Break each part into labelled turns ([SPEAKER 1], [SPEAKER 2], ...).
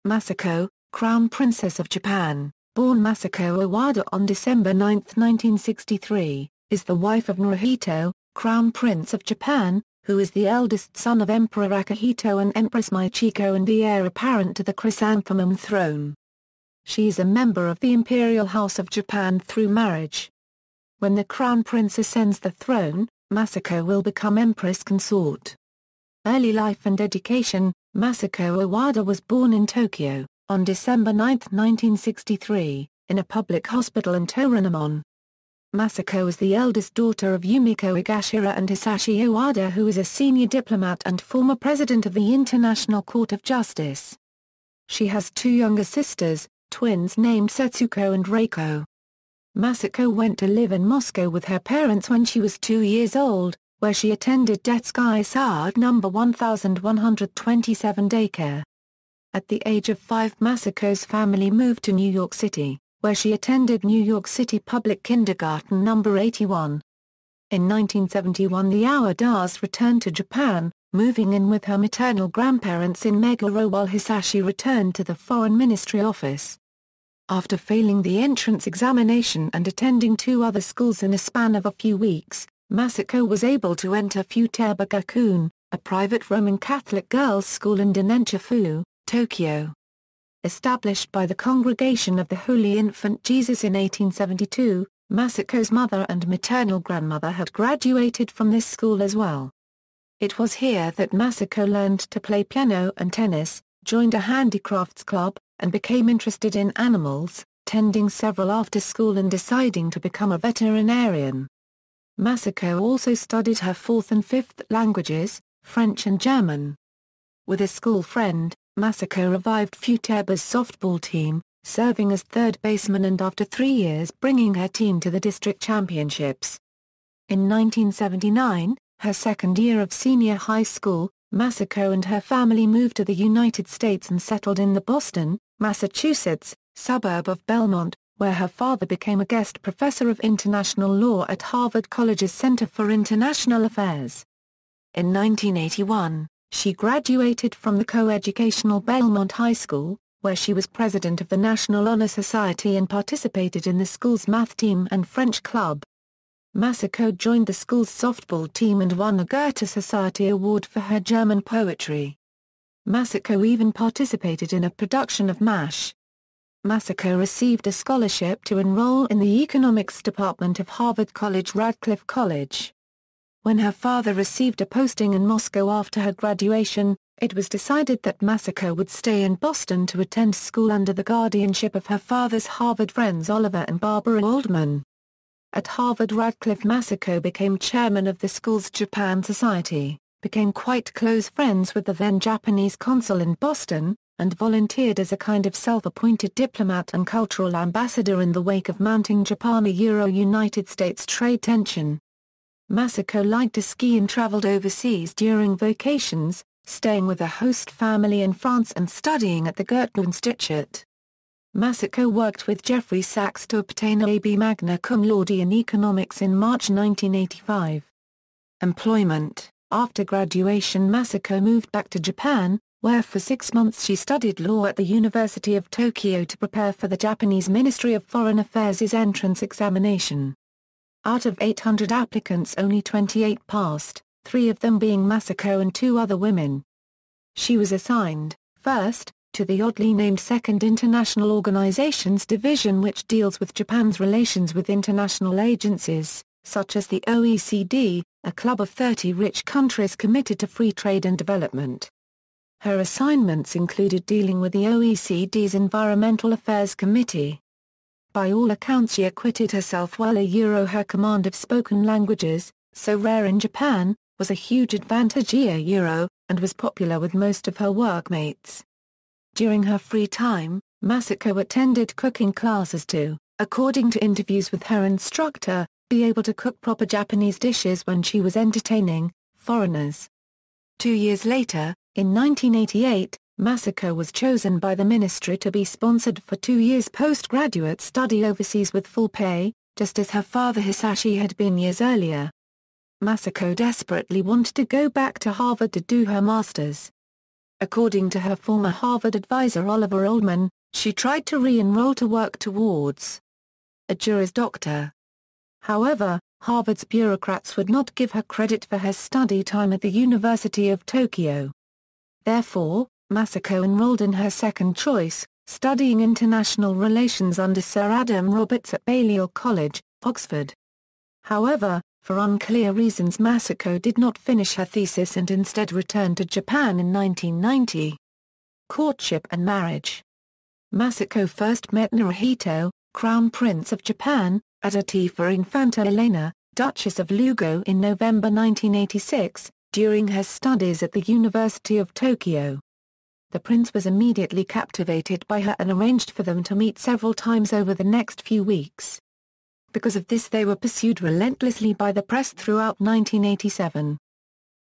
[SPEAKER 1] Masako, Crown Princess of Japan, born Masako Owada on December 9, 1963, is the wife of Naruhito, Crown Prince of Japan, who is the eldest son of Emperor Akihito and Empress Michiko and the heir apparent to the Chrysanthemum Throne. She is a member of the Imperial House of Japan through marriage. When the Crown Prince ascends the throne, Masako will become Empress consort. Early life and education. Masako Owada was born in Tokyo, on December 9, 1963, in a public hospital in Toranomon. Masako is the eldest daughter of Yumiko Higashira and Hisashi Owada, who is a senior diplomat and former president of the International Court of Justice. She has two younger sisters, twins named Setsuko and Reiko. Masako went to live in Moscow with her parents when she was 2 years old, where she attended Detskaya Sad No. 1127 daycare. At the age of 5, Masako's family moved to New York City, where she attended New York City Public Kindergarten No. 81. In 1971 the Owadas returned to Japan, moving in with her maternal grandparents in Meguro while Hisashi returned to the Foreign Ministry office. After failing the entrance examination and attending 2 other schools in a span of a few weeks, Masako was able to enter Futaba-gakuen, a private Roman Catholic girls' school in Dennenchifu, Tokyo. Established by the Congregation of the Holy Infant Jesus in 1872, Masako's mother and maternal grandmother had graduated from this school as well. It was here that Masako learned to play piano and tennis, joined a handicrafts club, and became interested in animals, tending several after school and deciding to become a veterinarian. Masako also studied her 4th and 5th languages, French and German. With a school friend, Masako revived Futaba's softball team, serving as third baseman and after 3 years bringing her team to the district championships. In 1979, her second year of senior high school, Masako and her family moved to the United States and settled in the Boston, Massachusetts, suburb of Belmont, where her father became a guest professor of international law at Harvard College's Center for International Affairs. In 1981, she graduated from the coeducational Belmont High School, where she was president of the National Honor Society and participated in the school's math team and French club. Masako joined the school's softball team and won a Goethe Society Award for her German poetry. Masako even participated in a production of MASH. Masako received a scholarship to enroll in the economics department of Harvard College Radcliffe College. When her father received a posting in Moscow after her graduation, it was decided that Masako would stay in Boston to attend school under the guardianship of her father's Harvard friends Oliver and Barbara Waldman. At Harvard Radcliffe, Masako became chairman of the school's Japan Society, became quite close friends with the then Japanese consul in Boston, and volunteered as a kind of self-appointed diplomat and cultural ambassador in the wake of mounting Japan-United States trade tension. Masako liked to ski and traveled overseas during vacations, staying with a host family in France and studying at the Goethe-Institut. Masako worked with Jeffrey Sachs to obtain a B. magna cum laude in economics in March 1985. Employment. After graduation, Masako moved back to Japan, where for 6 months she studied law at the University of Tokyo to prepare for the Japanese Ministry of Foreign Affairs' entrance examination. Out of 800 applicants, only 28 passed, 3 of them being Masako and 2 other women. She was assigned, first, to the oddly named Second International Organizations Division, which deals with Japan's relations with international agencies, such as the OECD, a club of 30 rich countries committed to free trade and development. Her assignments included dealing with the OECD's Environmental Affairs Committee. By all accounts she acquitted herself well. Her command of spoken languages, so rare in Japan, was a huge advantage and was popular with most of her workmates. During her free time, Masako attended cooking classes to, according to interviews with her instructor, be able to cook proper Japanese dishes when she was entertaining foreigners. 2 years later, in 1988, Masako was chosen by the ministry to be sponsored for 2 years postgraduate study overseas with full pay, just as her father Hisashi had been years earlier. Masako desperately wanted to go back to Harvard to do her master's. According to her former Harvard advisor Oliver Oldman, she tried to re-enroll to work towards a Juris Doctor. However, Harvard's bureaucrats would not give her credit for her study time at the University of Tokyo. Therefore, Masako enrolled in her second choice, studying international relations under Sir Adam Roberts at Balliol College, Oxford. However, for unclear reasons Masako did not finish her thesis and instead returned to Japan in 1990. Courtship and marriage. Masako first met Naruhito, Crown Prince of Japan, at a tea for Infanta Elena, Duchess of Lugo in November 1986, during her studies at the University of Tokyo. The prince was immediately captivated by her and arranged for them to meet several times over the next few weeks. Because of this they were pursued relentlessly by the press throughout 1987.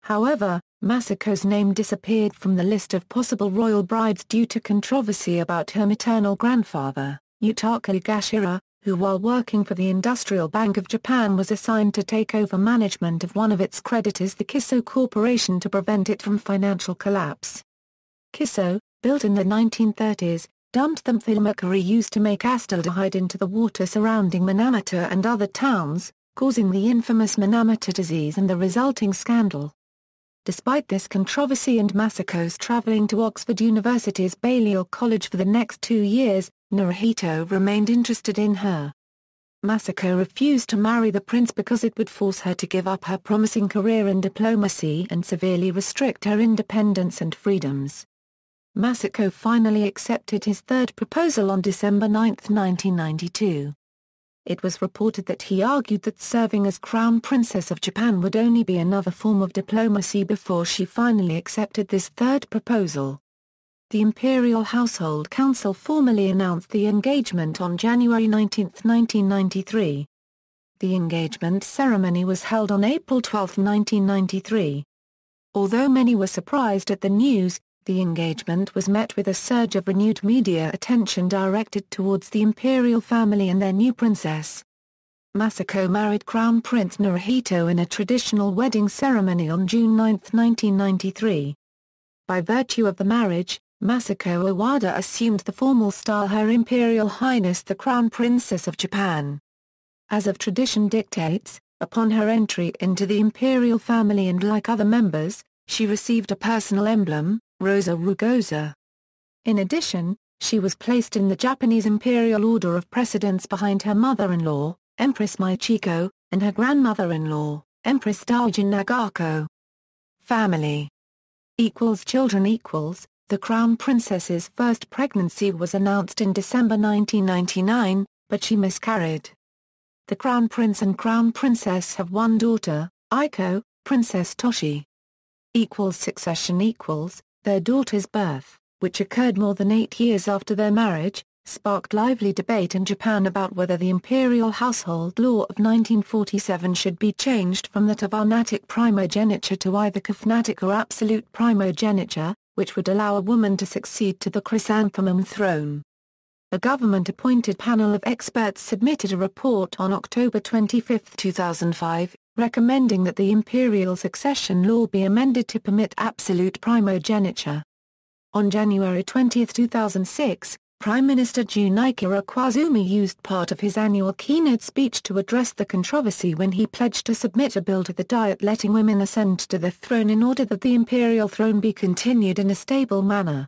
[SPEAKER 1] However, Masako's name disappeared from the list of possible royal brides due to controversy about her maternal grandfather, Yutaka Higashira, who while working for the Industrial Bank of Japan was assigned to take over management of one of its creditors, the Kiso Corporation, to prevent it from financial collapse. Kiso, built in the 1930s, dumped the methylmercury used to make acetaldehyde into the water surrounding Minamata and other towns, causing the infamous Minamata disease and the resulting scandal. Despite this controversy and Masako's traveling to Oxford University's Balliol College for the next 2 years, Naruhito remained interested in her. Masako refused to marry the prince because it would force her to give up her promising career in diplomacy and severely restrict her independence and freedoms. Masako finally accepted his third proposal on December 9, 1992. It was reported that he argued that serving as Crown Princess of Japan would only be another form of diplomacy before she finally accepted this third proposal. The Imperial Household Council formally announced the engagement on January 19, 1993. The engagement ceremony was held on April 12, 1993. Although many were surprised at the news, the engagement was met with a surge of renewed media attention directed towards the imperial family and their new princess. Masako married Crown Prince Naruhito in a traditional wedding ceremony on June 9, 1993. By virtue of the marriage, Masako Owada assumed the formal style Her Imperial Highness the Crown Princess of Japan. As of tradition dictates, upon her entry into the imperial family and like other members, she received a personal emblem, Rosa Rugosa. In addition, she was placed in the Japanese Imperial Order of Precedence behind her mother-in-law, Empress Michiko, and her grandmother-in-law, Empress Dowager Nagako. Family. Children. The Crown Princess's first pregnancy was announced in December 1999, but she miscarried. The Crown Prince and Crown Princess have one daughter, Aiko, Princess Toshi. Succession. Their daughter's birth, which occurred more than 8 years after their marriage, sparked lively debate in Japan about whether the imperial household law of 1947 should be changed from that of agnatic primogeniture to either cognatic or absolute primogeniture, which would allow a woman to succeed to the Chrysanthemum Throne. A government-appointed panel of experts submitted a report on October 25, 2005, recommending that the imperial succession law be amended to permit absolute primogeniture. On January 20, 2006, Prime Minister Junichiro Koizumi used part of his annual keynote speech to address the controversy when he pledged to submit a bill to the Diet letting women ascend to the throne in order that the imperial throne be continued in a stable manner.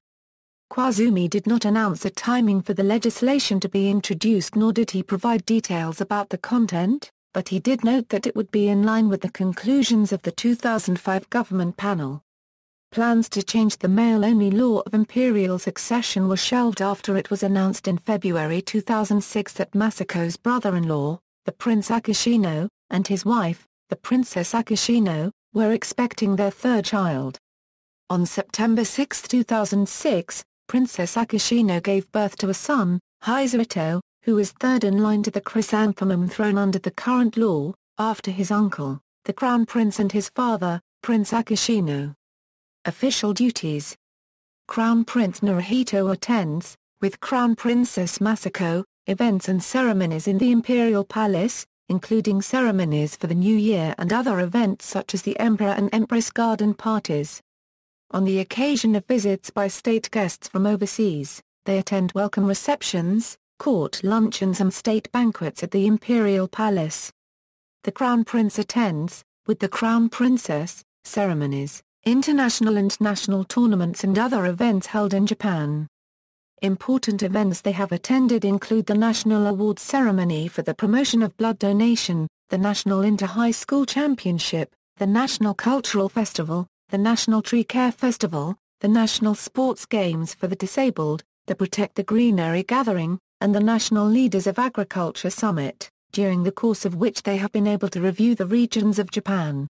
[SPEAKER 1] Koizumi did not announce a timing for the legislation to be introduced, nor did he provide details about the content, but he did note that it would be in line with the conclusions of the 2005 government panel. Plans to change the male-only law of imperial succession were shelved after it was announced in February 2006 that Masako's brother-in-law, the Prince Akihito, and his wife, the Princess Akihito, were expecting their third child. On September 6, 2006, Princess Akihito gave birth to a son, Chrysanthemum, who is third in line to the Chrysanthemum Throne under the current law, after his uncle, the Crown Prince, and his father, Prince Akihito. Official duties. Crown Prince Naruhito attends, with Crown Princess Masako, events and ceremonies in the Imperial Palace, including ceremonies for the New Year and other events such as the Emperor and Empress garden parties. On the occasion of visits by state guests from overseas, they attend welcome receptions, court luncheons and state banquets at the Imperial Palace. The Crown Prince attends, with the Crown Princess, ceremonies, international and national tournaments and other events held in Japan. Important events they have attended include the National Awards Ceremony for the promotion of blood donation, the National Inter-High School Championship, the National Cultural Festival, the National Tree Care Festival, the National Sports Games for the Disabled, the Protect the Greenery Gathering, and the National Leaders of Agriculture Summit, during the course of which they have been able to review the regions of Japan.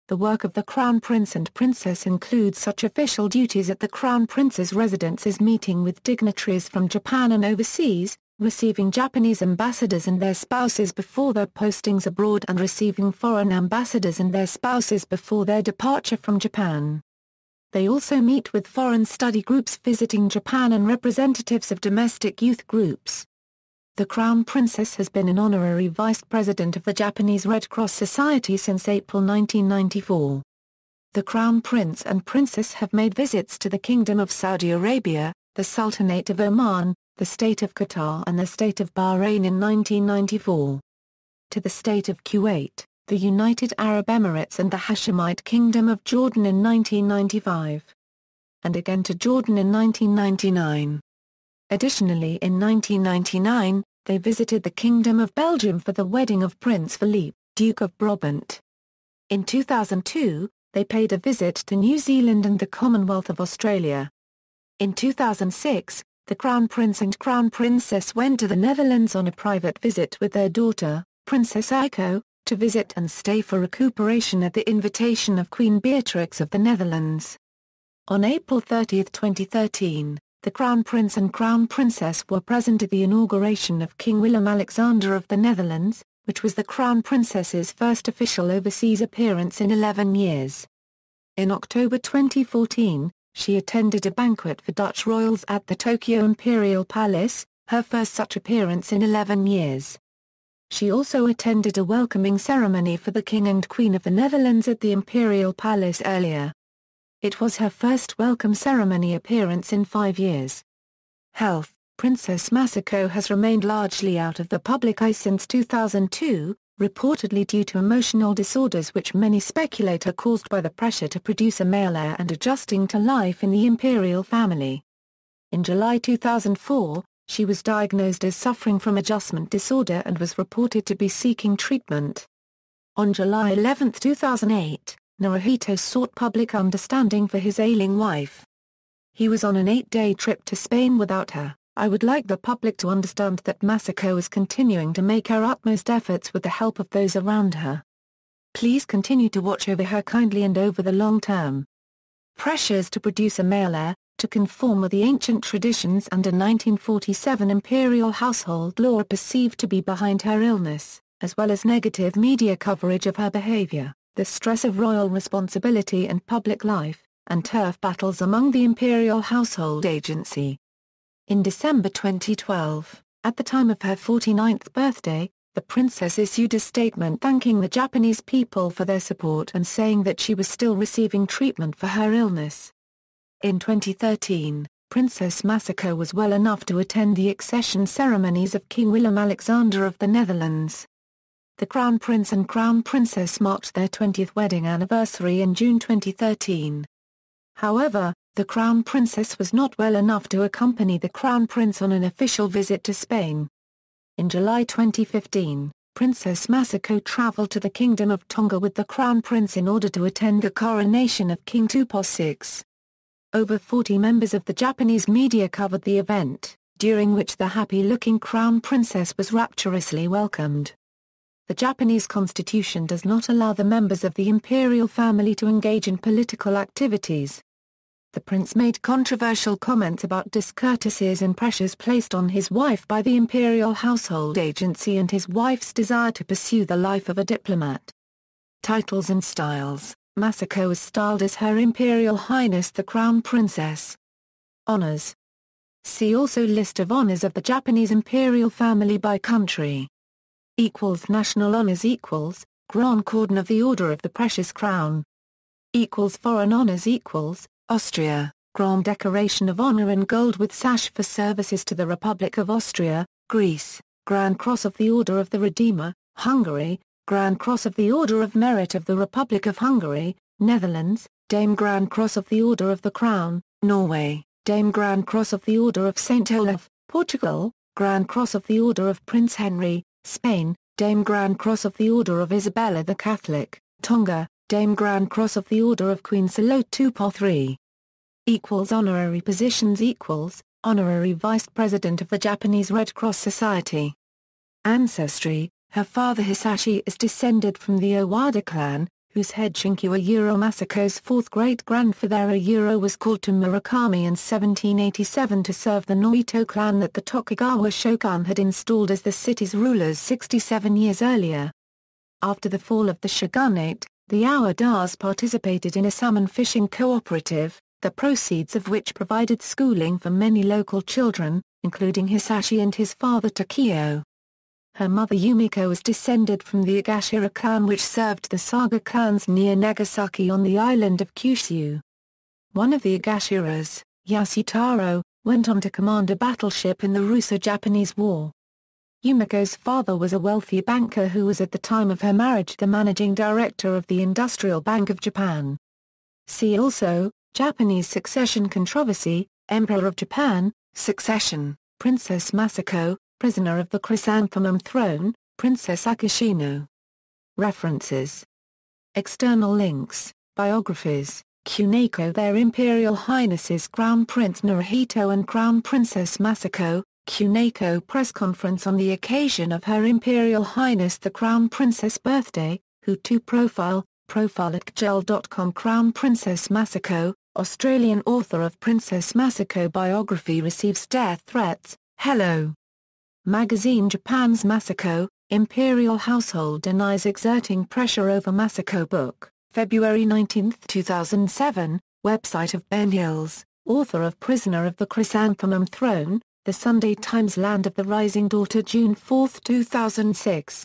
[SPEAKER 1] The work of the Crown Prince and Princess includes such official duties at the Crown Prince's residence as meeting with dignitaries from Japan and overseas, receiving Japanese ambassadors and their spouses before their postings abroad and receiving foreign ambassadors and their spouses before their departure from Japan. They also meet with foreign study groups visiting Japan and representatives of domestic youth groups. The Crown Princess has been an honorary vice president of the Japanese Red Cross Society since April 1994. The Crown Prince and Princess have made visits to the Kingdom of Saudi Arabia, the Sultanate of Oman, the State of Qatar and the State of Bahrain in 1994. To the State of Kuwait, the United Arab Emirates and the Hashemite Kingdom of Jordan in 1995. And again to Jordan in 1999. Additionally in 1999, they visited the Kingdom of Belgium for the wedding of Prince Philippe, Duke of Brabant. In 2002, they paid a visit to New Zealand and the Commonwealth of Australia. In 2006, the Crown Prince and Crown Princess went to the Netherlands on a private visit with their daughter, Princess Aiko, to visit and stay for recuperation at the invitation of Queen Beatrix of the Netherlands. On April 30, 2013, the Crown Prince and Crown Princess were present at the inauguration of King Willem-Alexander of the Netherlands, which was the Crown Princess's first official overseas appearance in 11 years. In October 2014, she attended a banquet for Dutch royals at the Tokyo Imperial Palace, her first such appearance in 11 years. She also attended a welcoming ceremony for the King and Queen of the Netherlands at the Imperial Palace earlier. It was her first welcome ceremony appearance in 5 years. Health: Princess Masako has remained largely out of the public eye since 2002, reportedly due to emotional disorders which many speculate are caused by the pressure to produce a male heir and adjusting to life in the imperial family. In July 2004, she was diagnosed as suffering from adjustment disorder and was reported to be seeking treatment. On July 11, 2008, Naruhito sought public understanding for his ailing wife. He was on an 8-day trip to Spain without her. I would like the public to understand that Masako is continuing to make her utmost efforts with the help of those around her. Please continue to watch over her kindly and over the long term. Pressures to produce a male heir, to conform with the ancient traditions under 1947 imperial household law are perceived to be behind her illness, as well as negative media coverage of her behavior, the stress of royal responsibility and public life, and turf battles among the Imperial Household Agency. In December 2012, at the time of her 49th birthday, the princess issued a statement thanking the Japanese people for their support and saying that she was still receiving treatment for her illness. In 2013, Princess Masako was well enough to attend the accession ceremonies of King Willem-Alexander of the Netherlands. The Crown Prince and Crown Princess marked their 20th wedding anniversary in June 2013. However, the Crown Princess was not well enough to accompany the Crown Prince on an official visit to Spain. In July 2015, Princess Masako traveled to the Kingdom of Tonga with the Crown Prince in order to attend the coronation of King Tuposi. Over 40 members of the Japanese media covered the event, during which the happy-looking Crown Princess was rapturously welcomed. The Japanese constitution does not allow the members of the imperial family to engage in political activities. The prince made controversial comments about discourtesies and pressures placed on his wife by the Imperial Household Agency and his wife's desire to pursue the life of a diplomat. Titles and styles: Masako is styled as Her Imperial Highness the Crown Princess. Honors. See also List of honors of the Japanese imperial family by country. National honors Grand Cordon of the Order of the Precious Crown. Foreign honors Austria, Grand Decoration of Honor in Gold with Sash for services to the Republic of Austria, Greece, Grand Cross of the Order of the Redeemer, Hungary, Grand Cross of the Order of Merit of the Republic of Hungary, Netherlands, Dame Grand Cross of the Order of the Crown, Norway, Dame Grand Cross of the Order of St. Olaf, Portugal, Grand Cross of the Order of Prince Henry, Spain, Dame Grand Cross of the Order of Isabella the Catholic, Tonga, Dame Grand Cross of the Order of Queen Salote Tupoh III. Honorary positions Honorary Vice President of the Japanese Red Cross Society. Ancestry. Her father Hisashi is descended from the Owada clan, whose head Shinkyo Masako's fourth great-grandfather was called to Murakami in 1787 to serve the Naruhito clan that the Tokugawa shogun had installed as the city's rulers 67 years earlier. After the fall of the shogunate, the Owadas participated in a salmon fishing cooperative, the proceeds of which provided schooling for many local children, including Hisashi and his father Takeo. Her mother Yumiko was descended from the Agashira clan which served the Saga clans near Nagasaki on the island of Kyushu. One of the Agashiras, Yasutaro, went on to command a battleship in the Russo-Japanese War. Yumiko's father was a wealthy banker who was at the time of her marriage the managing director of the Industrial Bank of Japan. See also, Japanese succession controversy, Emperor of Japan, succession, Princess Masako, prisoner of the Chrysanthemum Throne, Princess Akihito. References. External links, biographies, Kuneko Their Imperial Highnesses Crown Prince Naruhito and Crown Princess Masako, Kuneko press conference on the occasion of Her Imperial Highness the Crown Princess birthday, Who2 profile at kjel.com Crown Princess Masako, Australian author of Princess Masako biography receives death threats, hello. Magazine Japan's Masako, Imperial household denies exerting pressure over Masako book, February 19, 2007, website of Ben Hills, author of Prisoner of the Chrysanthemum Throne, The Sunday Times Land of the Rising Daughter June 4, 2006.